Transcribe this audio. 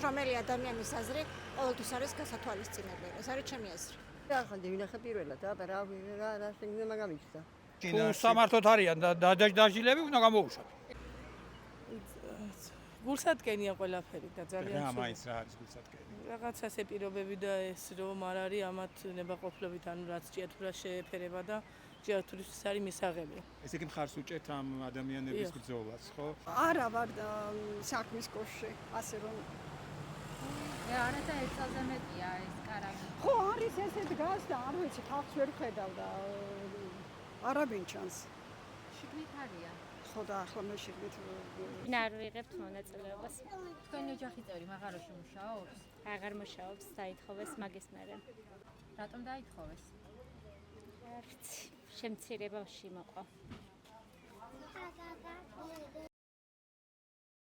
შრომელი ადამიანის აზრი ყოველთვის არის გასათვალისწინებელი. ეს არის ჩემი აზრი. ახლა ვინახე პირველად, აბა რა შეგნება გამიჩნდა. თუ სამართლოდ არიან და დაჟილები უნდა გამოუშვათ. გულსატკენია ყველაფერი და ძალიან რა მაინც რა არის გულსატკენი? რაღაც ასე პირობები და ეს რომ არ არის ამათ ნებაყოფლობით ანუ რაც ჭიათურა შეეფერება და ჭიათურის არის მისაღები. ესე იგი მხარს უჭერთ ამ ადამიანების ბრძოლას, ხო? არა ვარ საქმის კოშში, ასე რომ არა და ერთ წელზე მეტია ეს კარავანი. ხო არის ესე დგას და არ ვიცი ხალხს ვერ ხედავ და არაბინ ჩანს. შიგნით არიან. ხო და ახლა მე შეგეთ არ ვიღებთ მონაწილეობას. თქვენი ოჯახი წევრი მაღაროში მუშაობს? აღარ მუშაობს, დაითხოვეს მაგის მერე. რატომ დაითხოვეს? არც შემცირებაში მოყვა.